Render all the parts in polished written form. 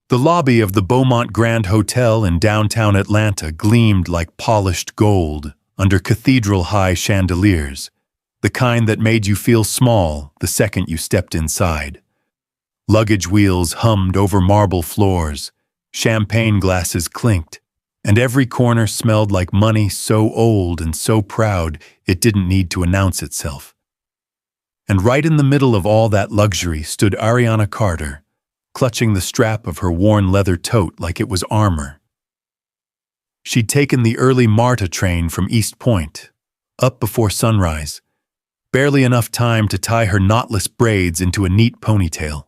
The lobby of the Beaumont Grand Hotel in downtown Atlanta gleamed like polished gold under cathedral-high chandeliers, the kind that made you feel small the second you stepped inside. Luggage wheels hummed over marble floors, champagne glasses clinked, and every corner smelled like money so old and so proud it didn't need to announce itself. And right in the middle of all that luxury stood Ariana Carter, clutching the strap of her worn leather tote like it was armor. She'd taken the early MARTA train from East Point, up before sunrise, barely enough time to tie her knotless braids into a neat ponytail.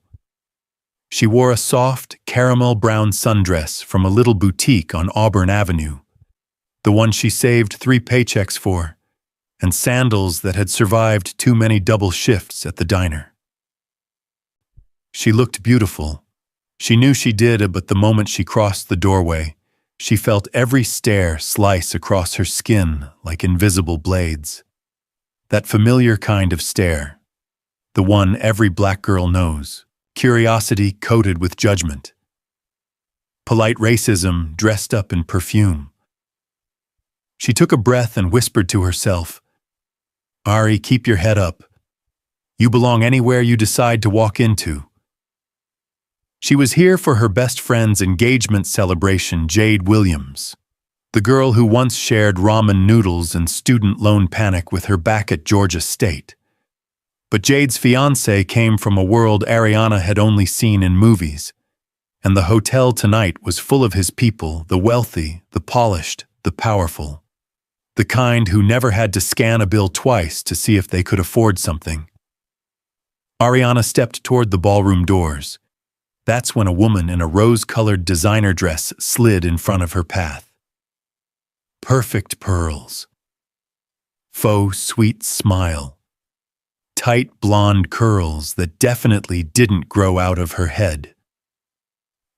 She wore a soft, caramel-brown sundress from a little boutique on Auburn Avenue, the one she saved 3 paychecks for, and sandals that had survived too many double shifts at the diner. She looked beautiful. She knew she did, but the moment she crossed the doorway, she felt every stare slice across her skin like invisible blades. That familiar kind of stare, the one every black girl knows, curiosity coated with judgment. Polite racism dressed up in perfume. She took a breath and whispered to herself, "Ari, keep your head up. You belong anywhere you decide to walk into." She was here for her best friend's engagement celebration, Jade Williams, the girl who once shared ramen noodles and student loan panic with her back at Georgia State. But Jade's fiancé came from a world Ariana had only seen in movies, and the hotel tonight was full of his people, the wealthy, the polished, the powerful, the kind who never had to scan a bill twice to see if they could afford something. Ariana stepped toward the ballroom doors. That's when a woman in a rose-colored designer dress slid in front of her path. Perfect pearls. Faux sweet smile. Tight blonde curls that definitely didn't grow out of her head.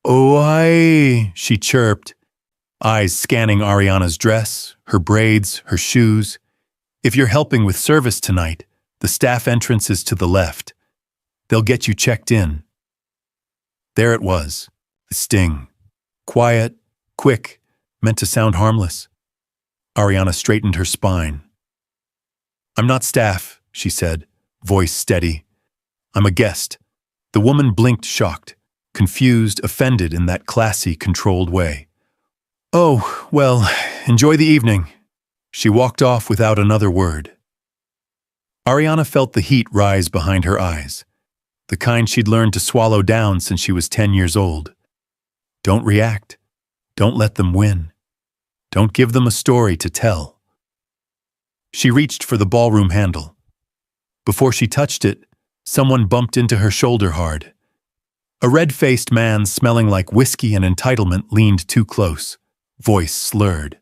"Oh, she chirped, eyes scanning Ariana's dress, her braids, her shoes. "If you're helping with service tonight, the staff entrance is to the left. They'll get you checked in." There it was, the sting. Quiet, quick, meant to sound harmless. Ariana straightened her spine. "I'm not staff," she said, voice steady. "I'm a guest." The woman blinked, shocked, confused, offended in that classy, controlled way. "Oh, well, enjoy the evening." She walked off without another word. Ariana felt the heat rise behind her eyes, the kind she'd learned to swallow down since she was 10 years old. Don't react. Don't let them win. Don't give them a story to tell. She reached for the ballroom handle. Before she touched it, someone bumped into her shoulder hard. A red-faced man smelling like whiskey and entitlement leaned too close, voice slurred.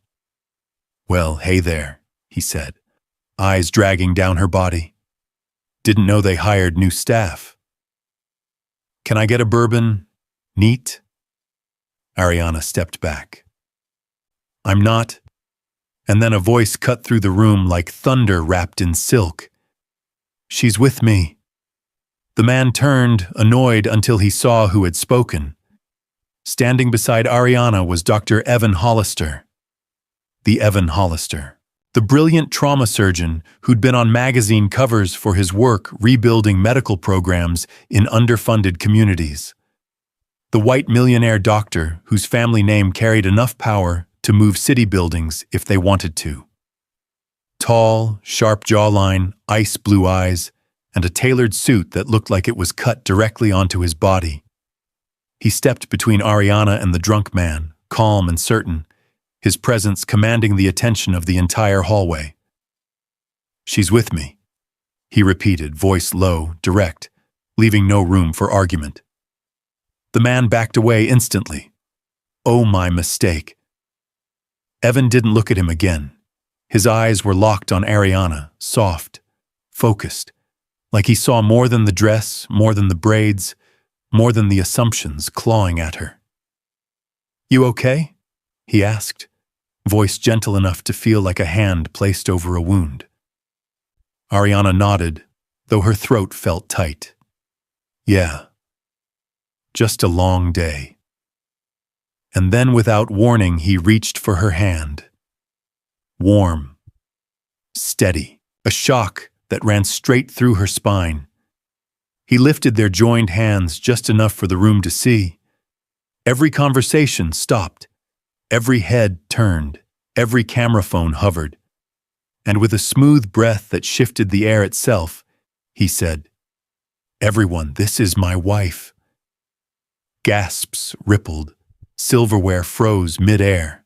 "Well, hey there," he said, eyes dragging down her body. "Didn't know they hired new staff." "Can I get a bourbon? Neat?" Ariana stepped back. "I'm not." And then a voice cut through the room like thunder wrapped in silk. "She's with me." The man turned, annoyed, until he saw who had spoken. Standing beside Ariana was Dr. Evan Hollister. The Evan Hollister, the brilliant trauma surgeon who'd been on magazine covers for his work rebuilding medical programs in underfunded communities. The white millionaire doctor whose family name carried enough power to move city buildings if they wanted to. Tall, sharp jawline, ice blue eyes, and a tailored suit that looked like it was cut directly onto his body. He stepped between Ariana and the drunk man, calm and certain, his presence commanding the attention of the entire hallway. "She's with me," he repeated, voice low, direct, leaving no room for argument. The man backed away instantly. "Oh, my mistake." Evan didn't look at him again. His eyes were locked on Ariana, soft, focused, like he saw more than the dress, more than the braids, more than the assumptions clawing at her. "You okay?" he asked, voice gentle enough to feel like a hand placed over a wound. Ariana nodded, though her throat felt tight. "Yeah. Just a long day." and then without warning he reached for her hand. Warm, steady, a shock that ran straight through her spine. He lifted their joined hands just enough for the room to see. Every conversation stopped. Every head turned. Every camera phone hovered. And with a smooth breath that shifted the air itself, he said, "Everyone, this is my wife." Gasps rippled. Silverware froze mid-air.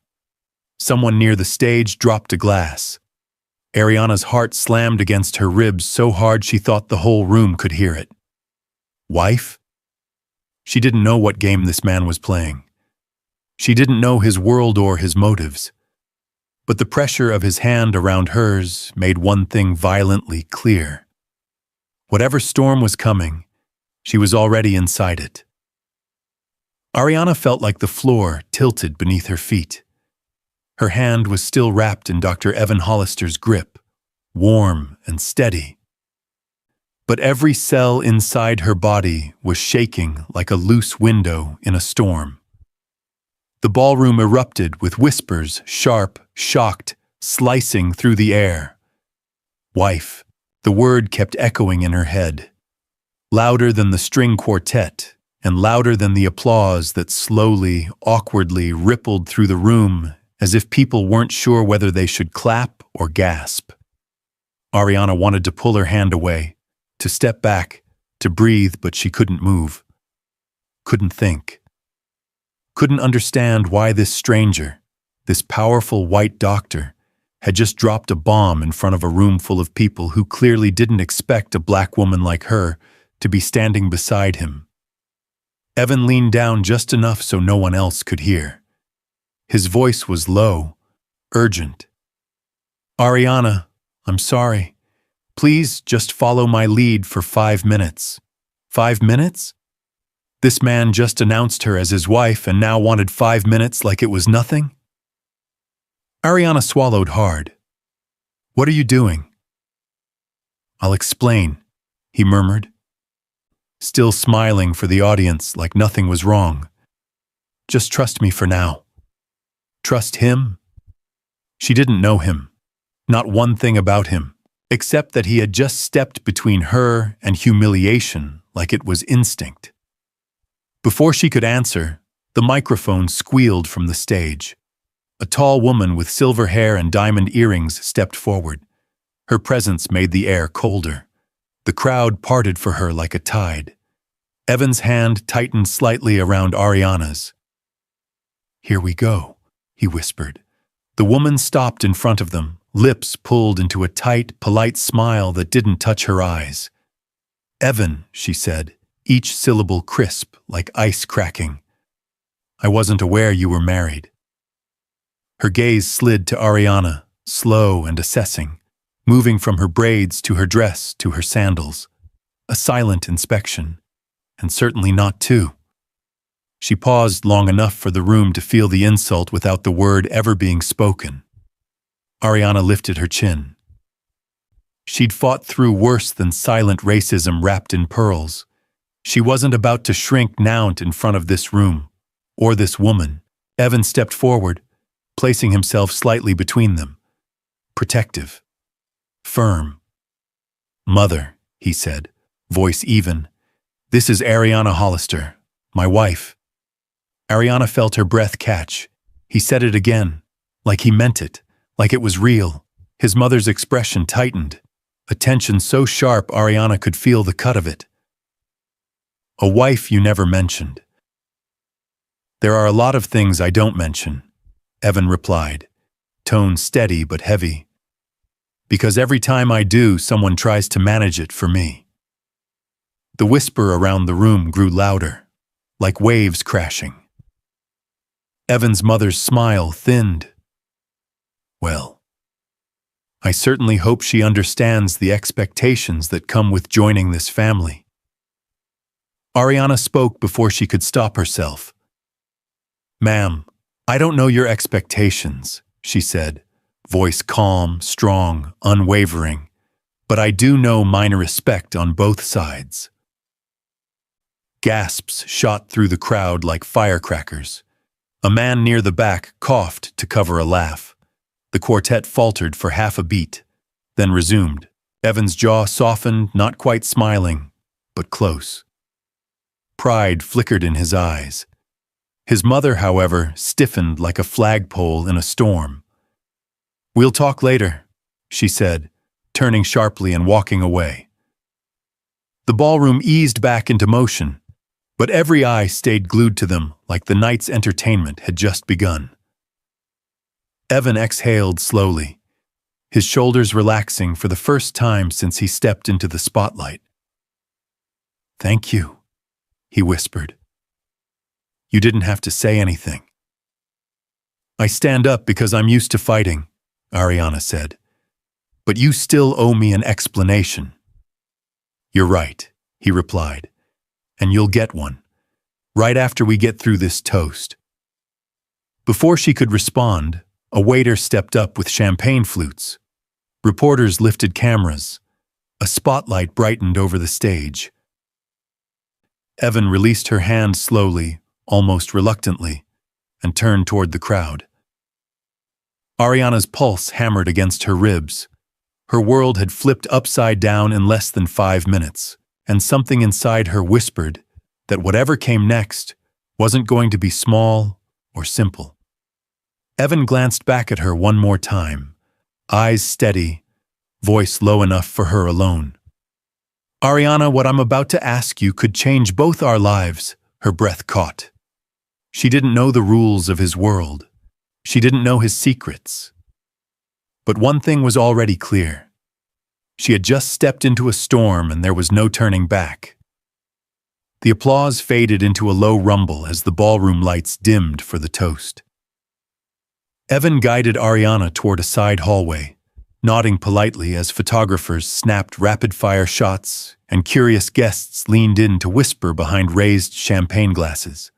Someone near the stage dropped a glass. Ariana's heart slammed against her ribs so hard she thought the whole room could hear it. Wife? She didn't know what game this man was playing. She didn't know his world or his motives. But the pressure of his hand around hers made one thing violently clear. Whatever storm was coming, she was already inside it. Ariana felt like the floor tilted beneath her feet. Her hand was still wrapped in Dr. Evan Hollister's grip, warm and steady. But every cell inside her body was shaking like a loose window in a storm. The ballroom erupted with whispers, sharp, shocked, slicing through the air. Wife, the word kept echoing in her head, louder than the string quartet and louder than the applause that slowly, awkwardly rippled through the room as if people weren't sure whether they should clap or gasp. Ariana wanted to pull her hand away, to step back, to breathe, but she couldn't move. Couldn't think. Couldn't understand why this stranger, this powerful white doctor, had just dropped a bomb in front of a room full of people who clearly didn't expect a black woman like her to be standing beside him. Evan leaned down just enough so no one else could hear. His voice was low, urgent. "Ariana, I'm sorry. Please just follow my lead for 5 minutes." 5 minutes? This man just announced her as his wife and now wanted 5 minutes like it was nothing? Ariana swallowed hard. "What are you doing?" "I'll explain," he murmured, still smiling for the audience like nothing was wrong. "Just trust me for now." Trust him? She didn't know him, not one thing about him, except that he had just stepped between her and humiliation like it was instinct. Before she could answer, the microphone squealed from the stage. A tall woman with silver hair and diamond earrings stepped forward. Her presence made the air colder. The crowd parted for her like a tide. Evan's hand tightened slightly around Ariana's. "Here we go," he whispered. The woman stopped in front of them, lips pulled into a tight, polite smile that didn't touch her eyes. "Evan," she said, each syllable crisp like ice cracking. "I wasn't aware you were married." Her gaze slid to Ariana, slow and assessing, moving from her braids to her dress to her sandals. A silent inspection, and certainly not two. She paused long enough for the room to feel the insult without the word ever being spoken. Ariana lifted her chin. She'd fought through worse than silent racism wrapped in pearls. She wasn't about to shrink now in front of this room, or this woman. Evan stepped forward, placing himself slightly between them. Protective. Firm. "Mother," he said, voice even. "This is Ariana Hollister, my wife." Ariana felt her breath catch. He said it again, like he meant it, like it was real. His mother's expression tightened, a tension so sharp Ariana could feel the cut of it. "A wife you never mentioned." "There are a lot of things I don't mention," Evan replied, tone steady but heavy. "Because every time I do, someone tries to manage it for me." The whisper around the room grew louder, like waves crashing. Evan's mother's smile thinned. "Well, I certainly hope she understands the expectations that come with joining this family." Ariana spoke before she could stop herself. "Ma'am, I don't know your expectations," she said, voice calm, strong, unwavering, "but I do know mine respect on both sides." Gasps shot through the crowd like firecrackers. A man near the back coughed to cover a laugh. The quartet faltered for half a beat, then resumed. Evan's jaw softened, not quite smiling, but close. Pride flickered in his eyes. His mother, however, stiffened like a flagpole in a storm. "We'll talk later," she said, turning sharply and walking away. The ballroom eased back into motion, but every eye stayed glued to them like the night's entertainment had just begun. Evan exhaled slowly, his shoulders relaxing for the first time since he stepped into the spotlight. "Thank you," he whispered. "You didn't have to say anything." "I stand up because I'm used to fighting," Ariana said. "But you still owe me an explanation." "You're right," he replied, "and you'll get one, right after we get through this toast." Before she could respond, a waiter stepped up with champagne flutes. Reporters lifted cameras. A spotlight brightened over the stage. Evan released her hand slowly, almost reluctantly, and turned toward the crowd. Ariana's pulse hammered against her ribs. Her world had flipped upside down in less than 5 minutes, and something inside her whispered that whatever came next wasn't going to be small or simple. Evan glanced back at her one more time, eyes steady, voice low enough for her alone. "Ariana, what I'm about to ask you could change both our lives," her breath caught. She didn't know the rules of his world. She didn't know his secrets. But one thing was already clear. She had just stepped into a storm and there was no turning back. The applause faded into a low rumble as the ballroom lights dimmed for the toast. Evan guided Ariana toward a side hallway, nodding politely as photographers snapped rapid-fire shots and curious guests leaned in to whisper behind raised champagne glasses.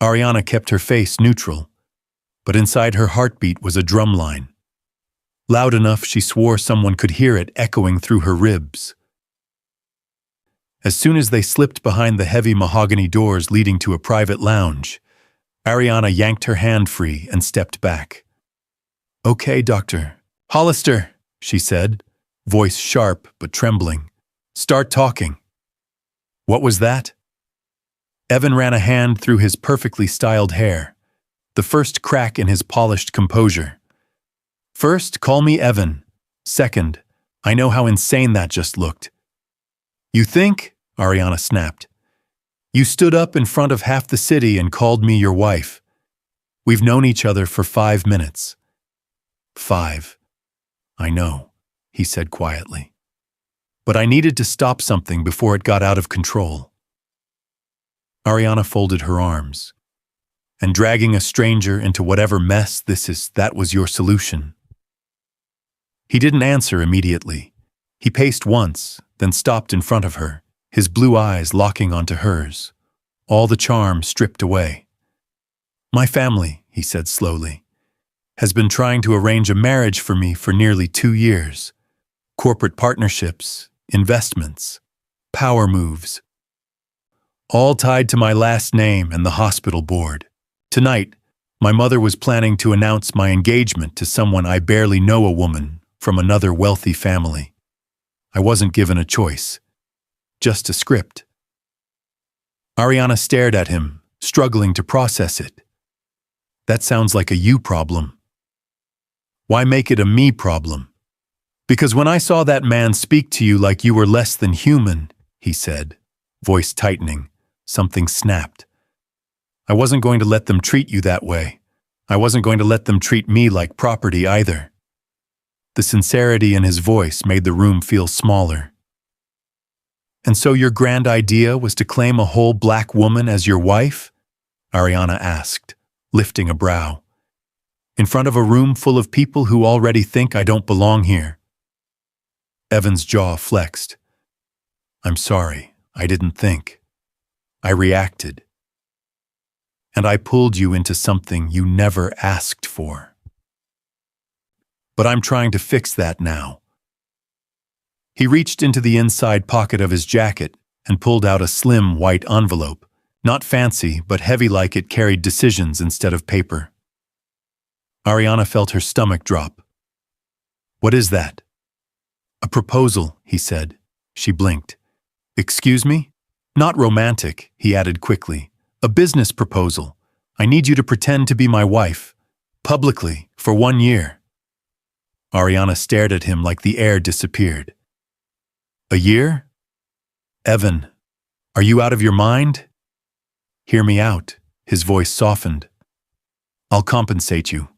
Ariana kept her face neutral, but inside her heartbeat was a drumline. Loud enough she swore someone could hear it echoing through her ribs. As soon as they slipped behind the heavy mahogany doors leading to a private lounge, Ariana yanked her hand free and stepped back. "Okay, Dr. Hollister," she said, voice sharp but trembling. "Start talking." "What was that?" Evan ran a hand through his perfectly styled hair, the first crack in his polished composure. "First, call me Evan. Second, I know how insane that just looked." "You think?" Ariana snapped. "You stood up in front of half the city and called me your wife. We've known each other for 5 minutes. 5. I know," he said quietly. "But I needed to stop something before it got out of control." Ariana folded her arms. "And dragging a stranger into whatever mess that was your solution." He didn't answer immediately. He paced once, then stopped in front of her, his blue eyes locking onto hers, all the charm stripped away. "My family," he said slowly, "has been trying to arrange a marriage for me for nearly 2 years. Corporate partnerships, investments, power moves, all tied to my last name and the hospital board. Tonight, my mother was planning to announce my engagement to someone I barely know, a woman from another wealthy family. I wasn't given a choice, just a script." Ariana stared at him, struggling to process it. "That sounds like a you problem." "Why make it a me problem?" "Because when I saw that man speak to you like you were less than human," he said, voice tightening, something snapped. "I wasn't going to let them treat you that way. I wasn't going to let them treat me like property either." The sincerity in his voice made the room feel smaller. "And so your grand idea was to claim a whole black woman as your wife?" Ariana asked, lifting a brow. "In front of a room full of people who already think I don't belong here." Evan's jaw flexed. "I'm sorry, I didn't think. I reacted. And I pulled you into something you never asked for. But I'm trying to fix that now." He reached into the inside pocket of his jacket and pulled out a slim white envelope, Not fancy, but heavy like it carried decisions instead of paper. Ariana felt her stomach drop. "What is that?" "A proposal," he said. She blinked. "Excuse me?" "Not romantic," he added quickly. "A business proposal. I need you to pretend to be my wife. Publicly, for 1 year." Ariana stared at him like the air disappeared. "A year? Evan, are you out of your mind?" "Hear me out," his voice softened. "I'll compensate you.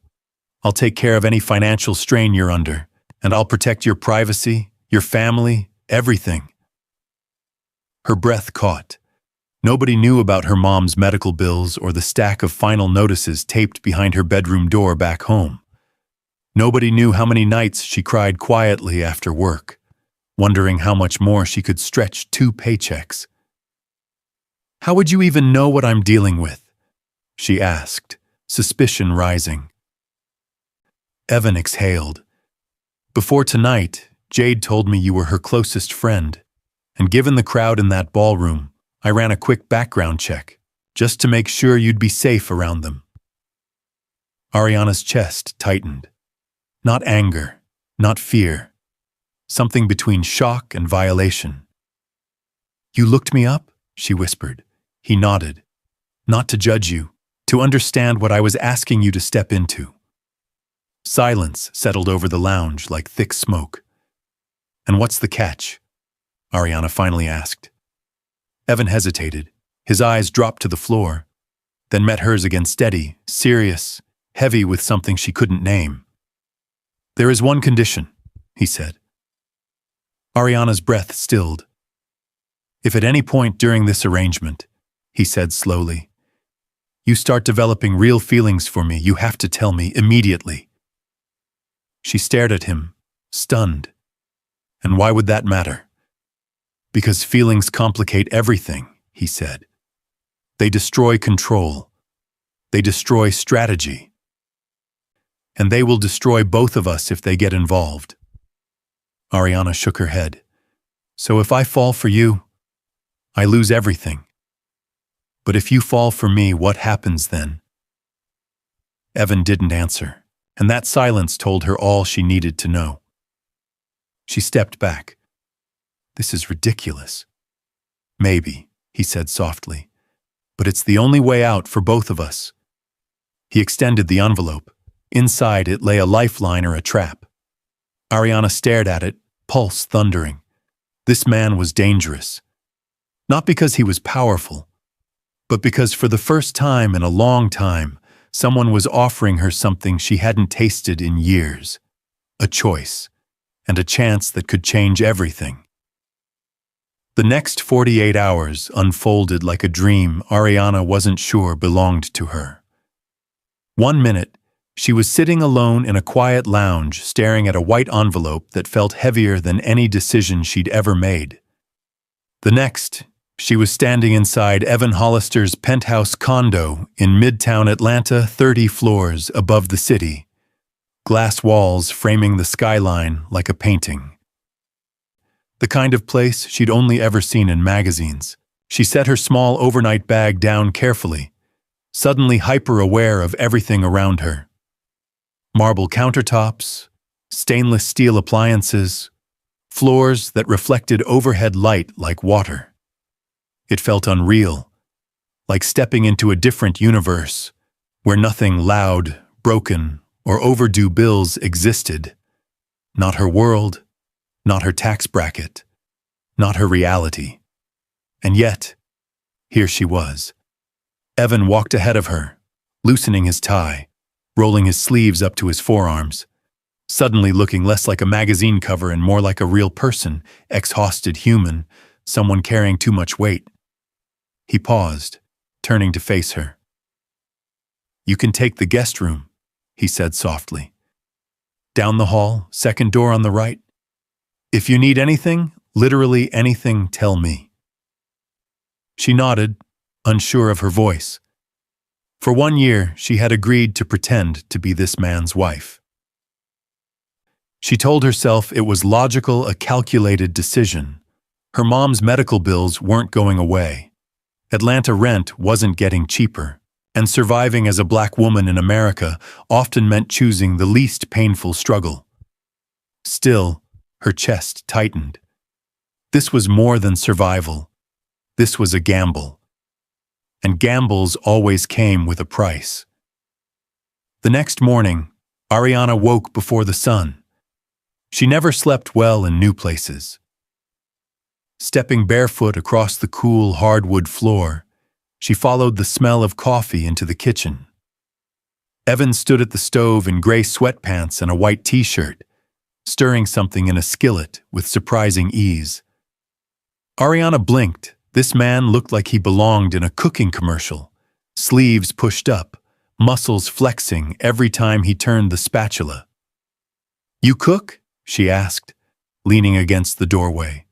I'll take care of any financial strain you're under, and I'll protect your privacy, your family, everything." Her breath caught. Nobody knew about her mom's medical bills or the stack of final notices taped behind her bedroom door back home. Nobody knew how many nights she cried quietly after work, wondering how much more she could stretch 2 paychecks. "How would you even know what I'm dealing with?" she asked, suspicion rising. Evan exhaled. "Before tonight, Jade told me you were her closest friend, and given the crowd in that ballroom, I ran a quick background check, just to make sure you'd be safe around them." Ariana's chest tightened. Not anger, not fear. Something between shock and violation. "You looked me up?" she whispered. He nodded. "Not to judge you, to understand what I was asking you to step into." Silence settled over the lounge like thick smoke. "And what's the catch?" Ariana finally asked. Evan hesitated. His eyes dropped to the floor, then met hers again steady, serious, heavy with something she couldn't name. "There is one condition," he said. Ariana's breath stilled. "If at any point during this arrangement," he said slowly, "you start developing real feelings for me, you have to tell me immediately." She stared at him, stunned. "And why would that matter?" "Because feelings complicate everything," he said. "They destroy control. They destroy strategy. And they will destroy both of us if they get involved." Ariana shook her head. "So if I fall for you, I lose everything. But if you fall for me, what happens then?" Evan didn't answer, and that silence told her all she needed to know. She stepped back. "This is ridiculous." "Maybe," he said softly, "but it's the only way out for both of us." He extended the envelope. Inside it lay a lifeline or a trap. Ariana stared at it, pulse thundering. This man was dangerous. Not because he was powerful, but because for the first time in a long time, someone was offering her something she hadn't tasted in years. A choice, and a chance that could change everything. The next 48 hours unfolded like a dream Ariana wasn't sure belonged to her. 1 minute, she was sitting alone in a quiet lounge staring at a white envelope that felt heavier than any decision she'd ever made. The next, she was standing inside Evan Hollister's penthouse condo in Midtown Atlanta, 30 floors above the city, glass walls framing the skyline like a painting. The kind of place she'd only ever seen in magazines. She set her small overnight bag down carefully, suddenly hyper-aware of everything around her. Marble countertops, stainless steel appliances, floors that reflected overhead light like water. It felt unreal, like stepping into a different universe, where nothing loud, broken, or overdue bills existed. Not her world, not her tax bracket, not her reality. And yet, here she was. Evan walked ahead of her, loosening his tie, rolling his sleeves up to his forearms, suddenly looking less like a magazine cover and more like a real person, exhausted human, someone carrying too much weight. He paused, turning to face her. "You can take the guest room," he said softly. "Down the hall, second door on the right. If you need anything, literally anything, tell me." She nodded, unsure of her voice. For 1 year, she had agreed to pretend to be this man's wife. She told herself it was logical, a calculated decision. Her mom's medical bills weren't going away. Atlanta rent wasn't getting cheaper, and surviving as a black woman in America often meant choosing the least painful struggle. Still, her chest tightened. This was more than survival. This was a gamble. And gambles always came with a price. The next morning, Ariana woke before the sun. She never slept well in new places. Stepping barefoot across the cool hardwood floor, she followed the smell of coffee into the kitchen. Evan stood at the stove in gray sweatpants and a white t-shirt, stirring something in a skillet with surprising ease. Ariana blinked. This man looked like he belonged in a cooking commercial, sleeves pushed up, muscles flexing every time he turned the spatula. "You cook?" she asked, leaning against the doorway.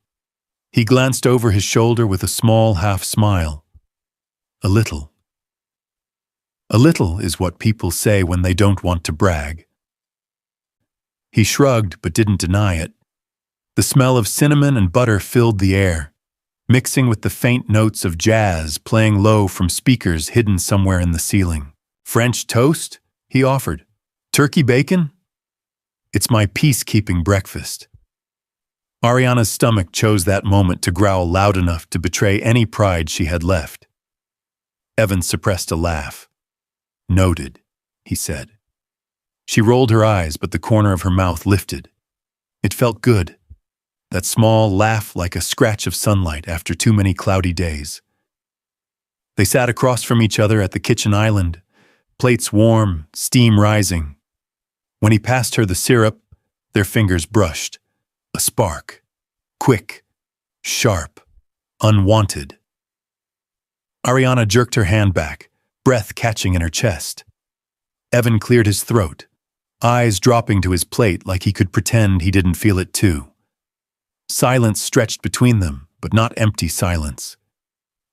He glanced over his shoulder with a small half-smile. "A little." A little is what people say when they don't want to brag. He shrugged but didn't deny it. The smell of cinnamon and butter filled the air, mixing with the faint notes of jazz playing low from speakers hidden somewhere in the ceiling. "French toast?" he offered. "Turkey bacon?" "It's my peacekeeping breakfast." Ariana's stomach chose that moment to growl loud enough to betray any pride she had left. Evan suppressed a laugh. "Noted," he said. She rolled her eyes, but the corner of her mouth lifted. It felt good. That small laugh like a scratch of sunlight after too many cloudy days. They sat across from each other at the kitchen island, plates warm, steam rising. When he passed her the syrup, their fingers brushed. A spark. Quick. Sharp. Unwanted. Ariana jerked her hand back, breath catching in her chest. Evan cleared his throat, eyes dropping to his plate like he could pretend he didn't feel it too. Silence stretched between them, but not empty silence.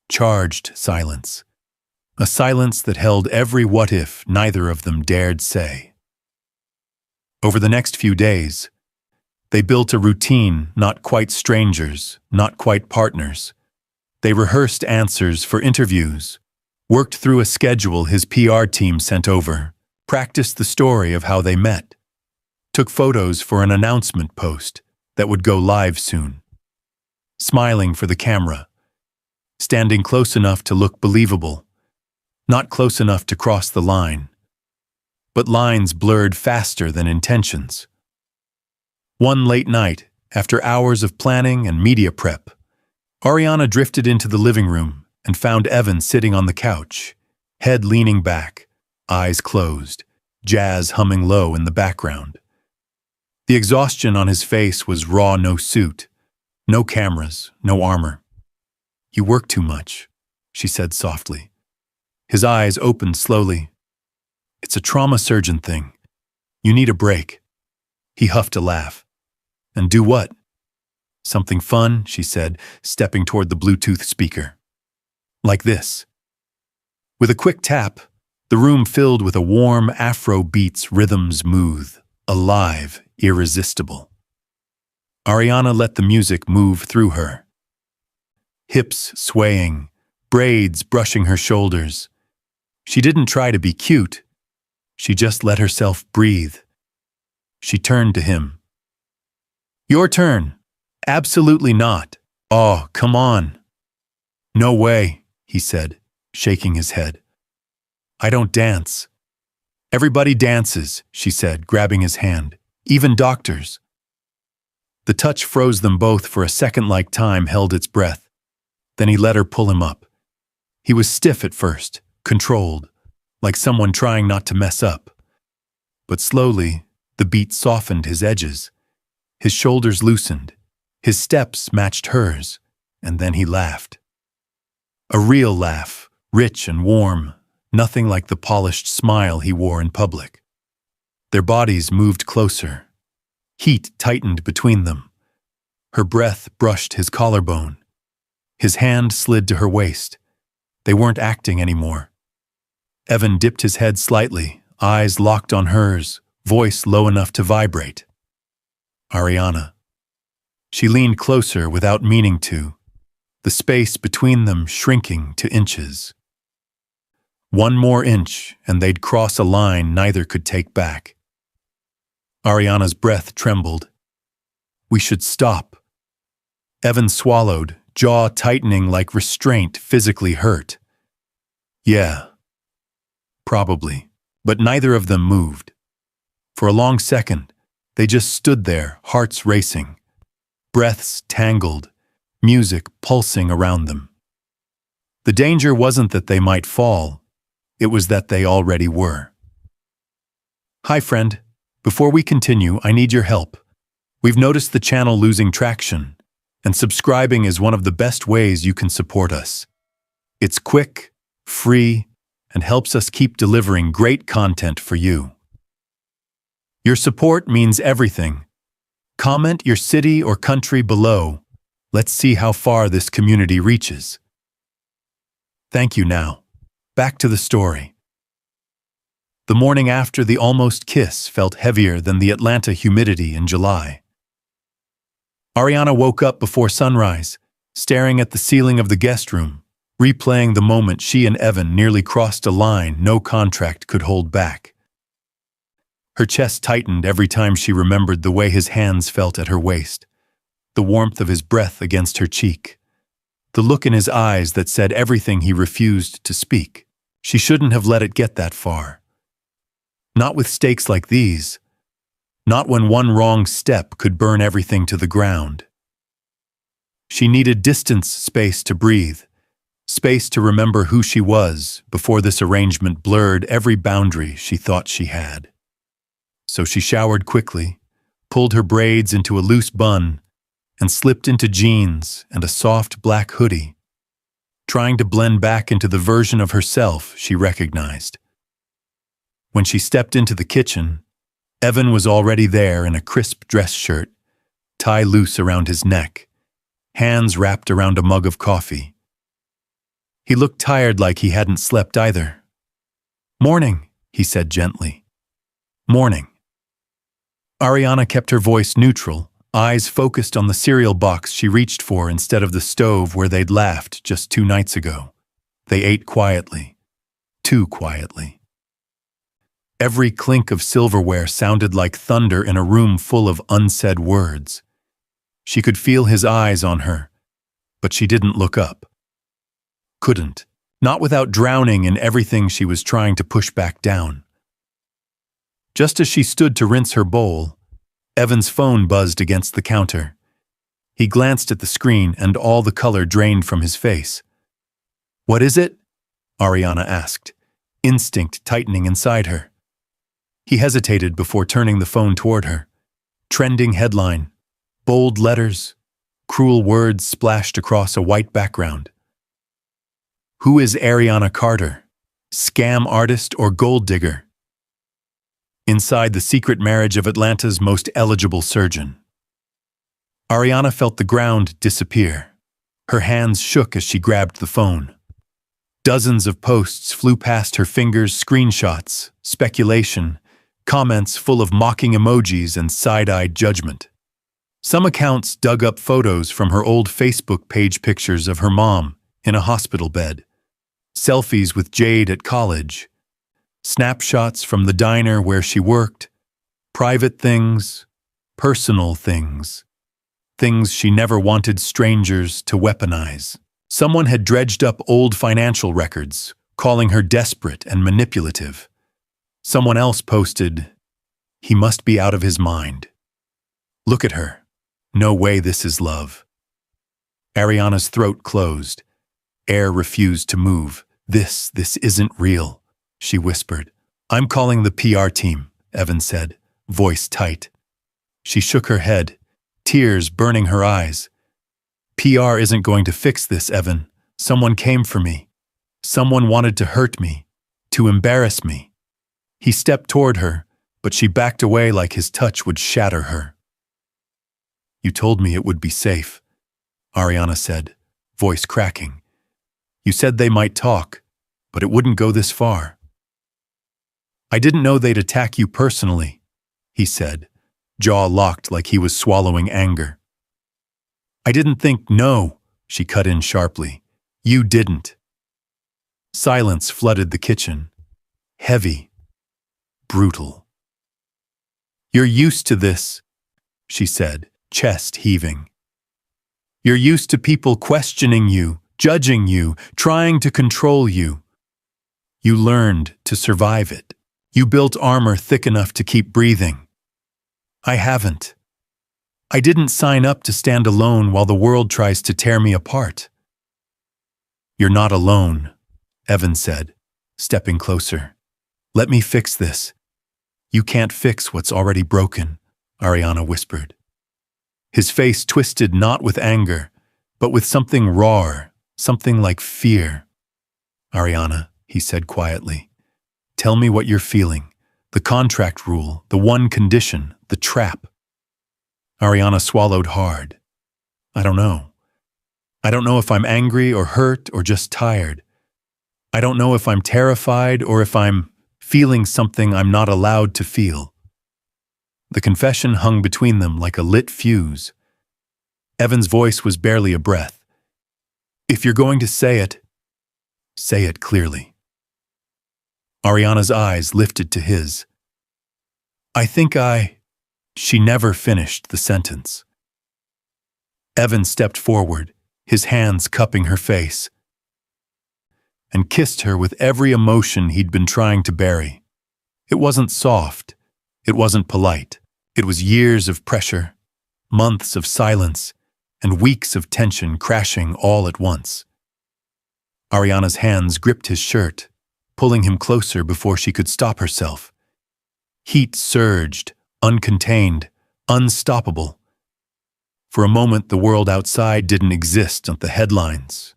Charged silence. A silence that held every what-if neither of them dared say. Over the next few days, they built a routine, not quite strangers, not quite partners. They rehearsed answers for interviews, worked through a schedule his PR team sent over, practiced the story of how they met, took photos for an announcement post that would go live soon. Smiling for the camera, standing close enough to look believable, not close enough to cross the line. But lines blurred faster than intentions. One late night, after hours of planning and media prep, Ariana drifted into the living room and found Evan sitting on the couch, head leaning back, eyes closed, jazz humming low in the background. The exhaustion on his face was raw, no suit, no cameras, no armor. "You work too much," she said softly. His eyes opened slowly. "It's a trauma surgeon thing. You need a break." He huffed a laugh. "And do what?" "Something fun," she said, stepping toward the Bluetooth speaker. "Like this." With a quick tap, the room filled with a warm Afro beat's rhythm smooth, alive, irresistible. Ariana let the music move through her. Hips swaying, braids brushing her shoulders. She didn't try to be cute. She just let herself breathe. She turned to him. "Your turn." "Absolutely not." "Oh, come on." "No way," he said, shaking his head. "I don't dance." "Everybody dances," she said, grabbing his hand. "Even doctors." The touch froze them both for a second like time held its breath. Then he let her pull him up. He was stiff at first, controlled, like someone trying not to mess up. But slowly, the beat softened his edges. His shoulders loosened. His steps matched hers, and then he laughed. A real laugh, rich and warm, nothing like the polished smile he wore in public. Their bodies moved closer. Heat tightened between them. Her breath brushed his collarbone. His hand slid to her waist. They weren't acting anymore. Evan dipped his head slightly, eyes locked on hers, voice low enough to vibrate. "Ariana." She leaned closer without meaning to. the space between them shrinking to inches. One more inch, and they'd cross a line neither could take back. Ariana's breath trembled. We should stop. Evan swallowed, jaw tightening like restraint physically hurt. Yeah, probably, but neither of them moved. For a long second, they just stood there, hearts racing, breaths tangled, music pulsing around them. The danger wasn't that they might fall, it was that they already were. Hi friend, before we continue, I need your help. We've noticed the channel losing traction, and subscribing is one of the best ways you can support us. It's quick, free, and helps us keep delivering great content for you. Your support means everything. Comment your city or country below. Let's see how far this community reaches. Thank you now. Back to the story. The morning after the almost kiss felt heavier than the Atlanta humidity in July. Ariana woke up before sunrise, staring at the ceiling of the guest room, replaying the moment she and Evan nearly crossed a line no contract could hold back. Her chest tightened every time she remembered the way his hands felt at her waist, the warmth of his breath against her cheek, the look in his eyes that said everything he refused to speak. She shouldn't have let it get that far. Not with stakes like these. Not when one wrong step could burn everything to the ground. She needed distance, space to breathe, space to remember who she was before this arrangement blurred every boundary she thought she had. So she showered quickly, pulled her braids into a loose bun, and slipped into jeans and a soft black hoodie, trying to blend back into the version of herself she recognized. When she stepped into the kitchen, Evan was already there in a crisp dress shirt, tie loose around his neck, hands wrapped around a mug of coffee. He looked tired, like he hadn't slept either. "Morning," he said gently. "Morning." Ariana kept her voice neutral, eyes focused on the cereal box she reached for instead of the stove where they'd laughed just 2 nights ago. They ate quietly, too quietly. Every clink of silverware sounded like thunder in a room full of unsaid words. She could feel his eyes on her, but she didn't look up. Couldn't, not without drowning in everything she was trying to push back down. Just as she stood to rinse her bowl, Evan's phone buzzed against the counter. He glanced at the screen and all the color drained from his face. "What is it?" Ariana asked, instinct tightening inside her. He hesitated before turning the phone toward her. Trending headline, bold letters, cruel words splashed across a white background. Who is Ariana Carter? Scam artist or gold digger? Inside the secret marriage of Atlanta's most eligible surgeon. Ariana felt the ground disappear. Her hands shook as she grabbed the phone. Dozens of posts flew past her fingers, screenshots, speculation, comments full of mocking emojis and side-eyed judgment. Some accounts dug up photos from her old Facebook page, pictures of her mom in a hospital bed, selfies with Jade at college, snapshots from the diner where she worked, private things, personal things, things she never wanted strangers to weaponize. Someone had dredged up old financial records, calling her desperate and manipulative. Someone else posted, "He must be out of his mind. Look at her. No way this is love." Ariana's throat closed. Air refused to move. This isn't real," she whispered. "I'm calling the PR team," Evan said, voice tight. She shook her head, tears burning her eyes. "PR isn't going to fix this, Evan. Someone came for me. Someone wanted to hurt me, to embarrass me." He stepped toward her, but she backed away like his touch would shatter her. "You told me it would be safe," Ariana said, voice cracking. "You said they might talk, but it wouldn't go this far." "I didn't know they'd attack you personally," he said, jaw locked like he was swallowing anger. "I didn't think, no, she cut in sharply. You didn't. Silence flooded the kitchen. Heavy. Brutal. You're used to this, she said, chest heaving. You're used to people questioning you, judging you, trying to control you. You learned to survive it. You built armor thick enough to keep breathing. I haven't. I didn't sign up to stand alone while the world tries to tear me apart. You're not alone, Evan said, stepping closer. Let me fix this. You can't fix what's already broken, Ariana whispered. His face twisted not with anger, but with something rawer, something like fear. Ariana, he said quietly, tell me what you're feeling. The contract rule, the one condition, the trap. Ariana swallowed hard. I don't know. I don't know if I'm angry or hurt or just tired. I don't know if I'm terrified or if I'm feeling something I'm not allowed to feel. The confession hung between them like a lit fuse. Evan's voice was barely a breath. If you're going to say it clearly. Ariana's eyes lifted to his. She never finished the sentence. Evan stepped forward, his hands cupping her face, and kissed her with every emotion he'd been trying to bury. It wasn't soft. It wasn't polite. It was years of pressure, months of silence, and weeks of tension crashing all at once. Ariana's hands gripped his shirt, pulling him closer before she could stop herself. Heat surged, uncontained, unstoppable. For a moment, the world outside didn't exist, not the headlines,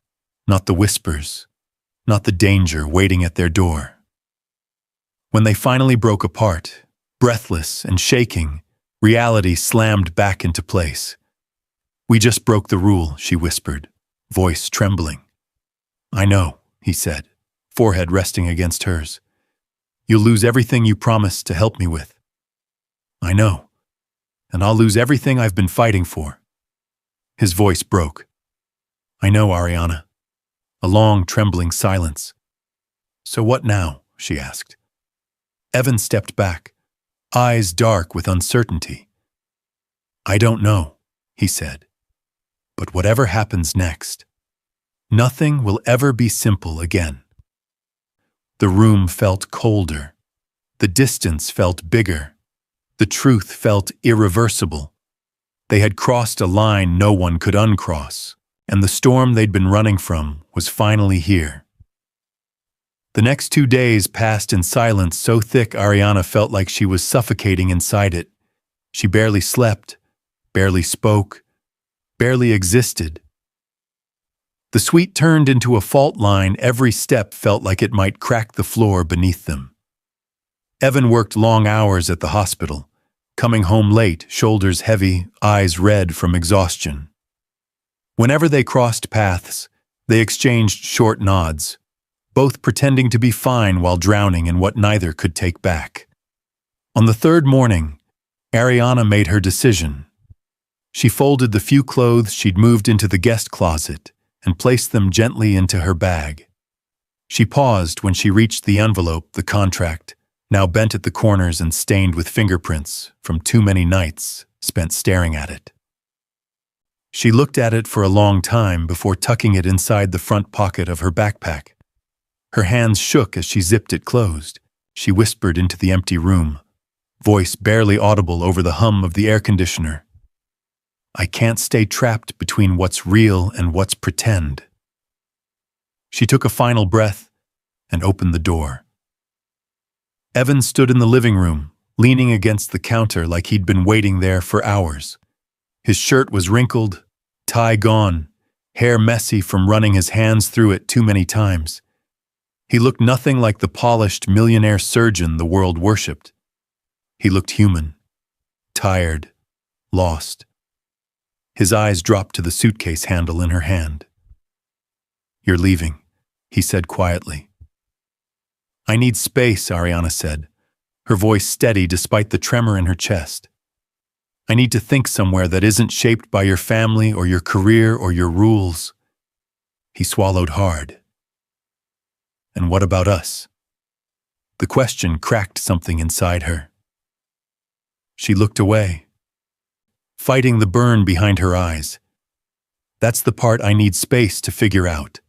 not the whispers, not the danger waiting at their door. When they finally broke apart, breathless and shaking, reality slammed back into place. We just broke the rule, she whispered, voice trembling. I know, he said, forehead resting against hers. You'll lose everything you promised to help me with. I know, and I'll lose everything I've been fighting for. His voice broke. I know, Ariana. A long, trembling silence. So what now? She asked. Evan stepped back, eyes dark with uncertainty. I don't know, he said. But whatever happens next, nothing will ever be simple again. The room felt colder. The distance felt bigger. The truth felt irreversible. They had crossed a line no one could uncross, and the storm they'd been running from was finally here. The next 2 days passed in silence so thick Ariana felt like she was suffocating inside it. She barely slept, barely spoke, barely existed. The suite turned into a fault line. Every step felt like it might crack the floor beneath them. Evan worked long hours at the hospital, coming home late, shoulders heavy, eyes red from exhaustion. Whenever they crossed paths, they exchanged short nods, both pretending to be fine while drowning in what neither could take back. On the third morning, Ariana made her decision. She folded the few clothes she'd moved into the guest closet and placed them gently into her bag. She paused when she reached the envelope, the contract, now bent at the corners and stained with fingerprints from too many nights spent staring at it. She looked at it for a long time before tucking it inside the front pocket of her backpack. Her hands shook as she zipped it closed. She whispered into the empty room, voice barely audible over the hum of the air conditioner. I can't stay trapped between what's real and what's pretend. She took a final breath and opened the door. Evan stood in the living room, leaning against the counter like he'd been waiting there for hours. His shirt was wrinkled, tie gone, hair messy from running his hands through it too many times. He looked nothing like the polished millionaire surgeon the world worshipped. He looked human, tired, lost. His eyes dropped to the suitcase handle in her hand. You're leaving, he said quietly. I need space, Ariana said, her voice steady despite the tremor in her chest. I need to think somewhere that isn't shaped by your family or your career or your rules. He swallowed hard. And what about us? The question cracked something inside her. She looked away, fighting the burn behind her eyes. That's the part I need space to figure out.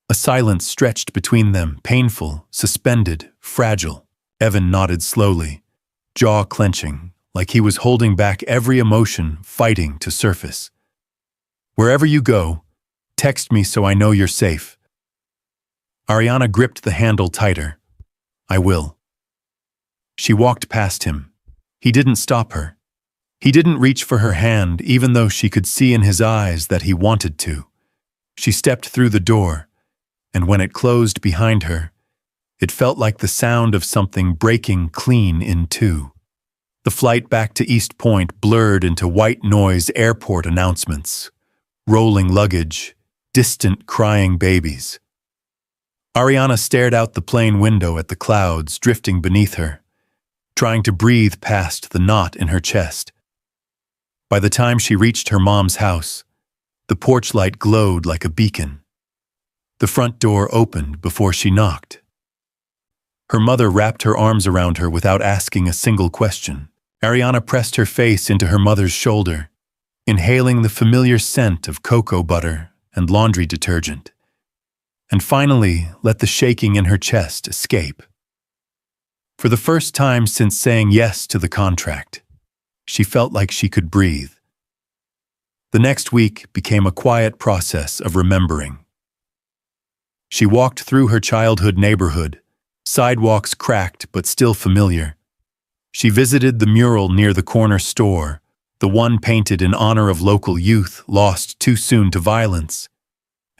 A silence stretched between them, painful, suspended, fragile. Evan nodded slowly, jaw clenching, like he was holding back every emotion fighting to surface. Wherever you go, text me so I know you're safe. Ariana gripped the handle tighter. I will. She walked past him. He didn't stop her. He didn't reach for her hand, even though she could see in his eyes that he wanted to. She stepped through the door, and when it closed behind her, it felt like the sound of something breaking clean in two. The flight back to East Point blurred into white noise airport announcements, rolling luggage, distant crying babies. Ariana stared out the plane window at the clouds drifting beneath her, trying to breathe past the knot in her chest. By the time she reached her mom's house, the porch light glowed like a beacon. The front door opened before she knocked. Her mother wrapped her arms around her without asking a single question. Ariana pressed her face into her mother's shoulder, inhaling the familiar scent of cocoa butter and laundry detergent, and finally let the shaking in her chest escape. For the first time since saying yes to the contract, she felt like she could breathe. The next week became a quiet process of remembering. She walked through her childhood neighborhood, sidewalks cracked but still familiar. She visited the mural near the corner store, the one painted in honor of local youth lost too soon to violence,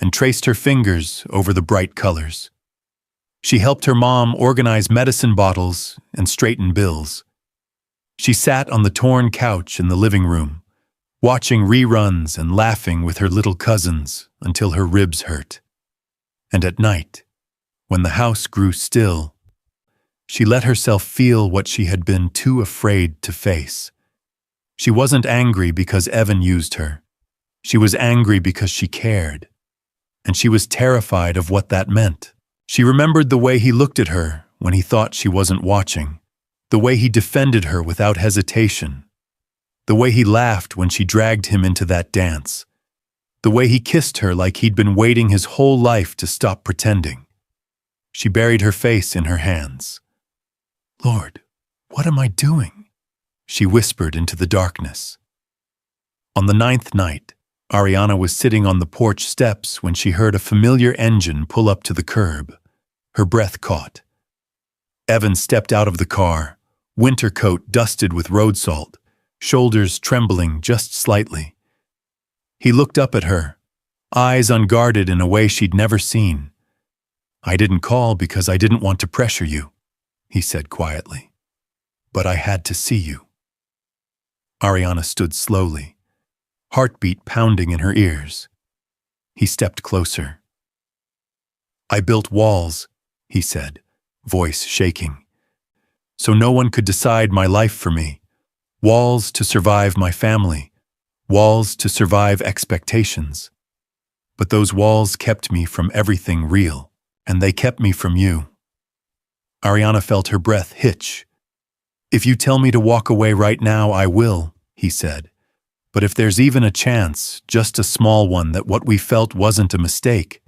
and traced her fingers over the bright colors. She helped her mom organize medicine bottles and straighten bills. She sat on the torn couch in the living room, watching reruns and laughing with her little cousins until her ribs hurt. And at night, when the house grew still, she let herself feel what she had been too afraid to face. She wasn't angry because Evan used her. She was angry because she cared. And she was terrified of what that meant. She remembered the way he looked at her when he thought she wasn't watching, the way he defended her without hesitation, the way he laughed when she dragged him into that dance, the way he kissed her like he'd been waiting his whole life to stop pretending. She buried her face in her hands. Lord, what am I doing? She whispered into the darkness. On the 9th night, Ariana was sitting on the porch steps when she heard a familiar engine pull up to the curb. Her breath caught. Evan stepped out of the car, winter coat dusted with road salt, shoulders trembling just slightly. He looked up at her, eyes unguarded in a way she'd never seen. I didn't call because I didn't want to pressure you, he said quietly. But I had to see you. Ariana stood slowly, heartbeat pounding in her ears. He stepped closer. I built walls, he said, voice shaking, so no one could decide my life for me. Walls to survive my family, walls to survive expectations. But those walls kept me from everything real. And they kept me from you. Ariana felt her breath hitch. If you tell me to walk away right now, I will, he said. But if there's even a chance, just a small one, that what we felt wasn't a mistake.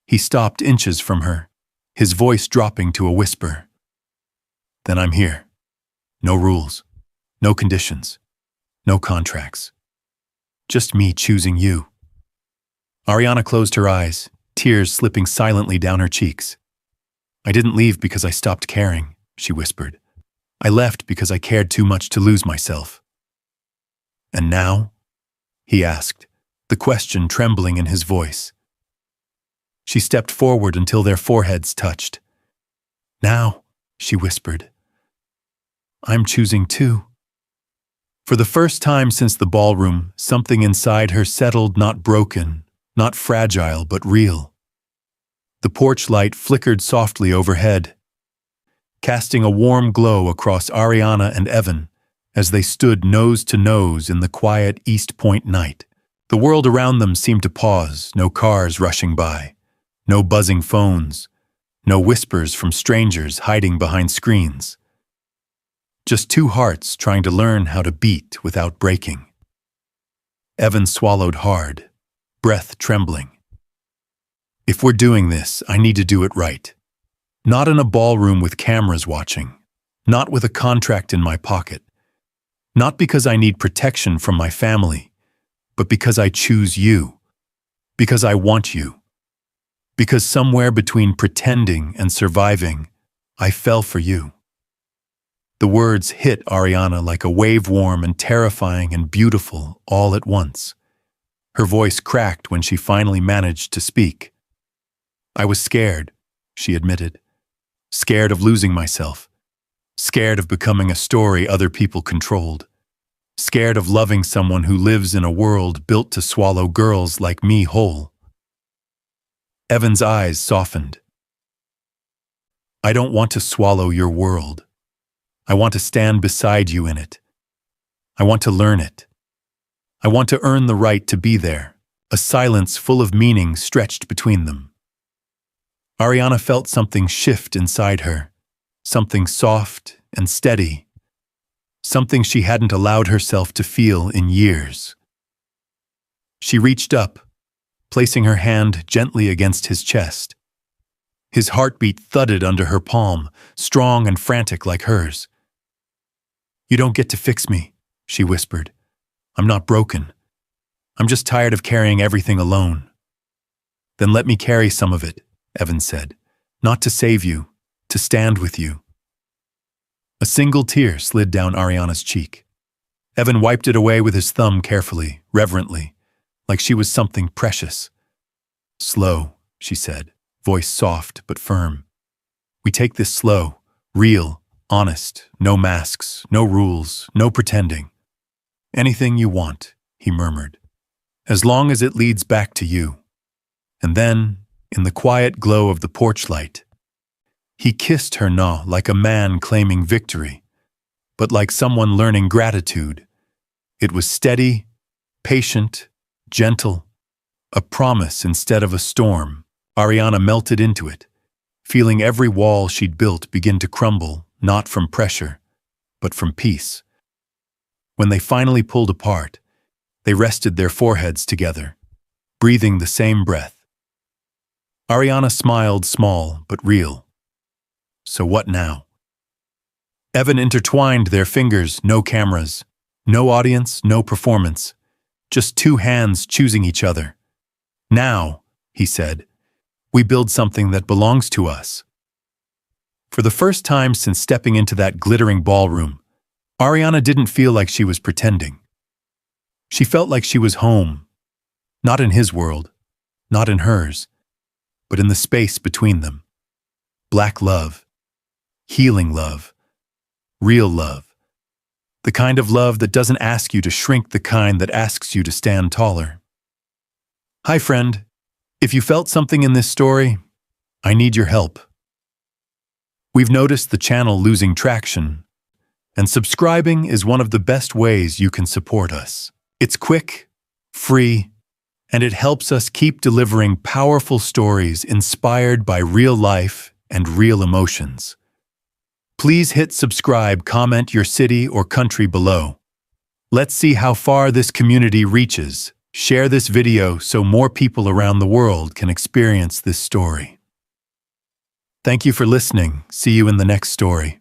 He stopped inches from her, his voice dropping to a whisper. Then I'm here. No rules, no conditions, no contracts. Just me choosing you. Ariana closed her eyes, tears slipping silently down her cheeks. I didn't leave because I stopped caring, she whispered. I left because I cared too much to lose myself. And now? He asked, the question trembling in his voice. She stepped forward until their foreheads touched. Now, she whispered, I'm choosing too. For the first time since the ballroom, something inside her settled, not broken, not fragile, but real. The porch light flickered softly overhead, casting a warm glow across Ariana and Evan as they stood nose to nose in the quiet East Point night. The world around them seemed to pause, no cars rushing by, no buzzing phones, no whispers from strangers hiding behind screens. Just two hearts trying to learn how to beat without breaking. Evan swallowed hard, breath trembling. If we're doing this, I need to do it right. Not in a ballroom with cameras watching, not with a contract in my pocket, not because I need protection from my family, but because I choose you, because I want you, because somewhere between pretending and surviving, I fell for you. The words hit Ariana like a wave, warm and terrifying and beautiful all at once. Her voice cracked when she finally managed to speak. I was scared, she admitted. Scared of losing myself. Scared of becoming a story other people controlled. Scared of loving someone who lives in a world built to swallow girls like me whole. Evan's eyes softened. I don't want to swallow your world. I want to stand beside you in it. I want to learn it. I want to earn the right to be there, a silence full of meaning stretched between them. Ariana felt something shift inside her, something soft and steady, something she hadn't allowed herself to feel in years. She reached up, placing her hand gently against his chest. His heartbeat thudded under her palm, strong and frantic like hers. You don't get to fix me, she whispered. I'm not broken. I'm just tired of carrying everything alone. Then let me carry some of it, Evan said. Not to save you, to stand with you. A single tear slid down Ariana's cheek. Evan wiped it away with his thumb carefully, reverently, like she was something precious. Slow, she said, voice soft but firm. We take this slow, real, honest, no masks, no rules, no pretending. Anything you want, he murmured, as long as it leads back to you. And then, in the quiet glow of the porch light, he kissed her not like a man claiming victory, but like someone learning gratitude. It was steady, patient, gentle, a promise instead of a storm. Ariana melted into it, feeling every wall she'd built begin to crumble, not from pressure, but from peace. When they finally pulled apart, they rested their foreheads together, breathing the same breath. Ariana smiled, small but real. So what now? Evan intertwined their fingers, no cameras, no audience, no performance, just two hands choosing each other. Now, he said, we build something that belongs to us. For the first time since stepping into that glittering ballroom, Ariana didn't feel like she was pretending. She felt like she was home, not in his world, not in hers, but in the space between them. Black love, healing love, real love. The kind of love that doesn't ask you to shrink, the kind that asks you to stand taller. Hi, friend. If you felt something in this story, I need your help. We've noticed the channel losing traction, and subscribing is one of the best ways you can support us. It's quick, free, and it helps us keep delivering powerful stories inspired by real life and real emotions. Please hit subscribe, comment your city or country below. Let's see how far this community reaches. Share this video so more people around the world can experience this story. Thank you for listening. See you in the next story.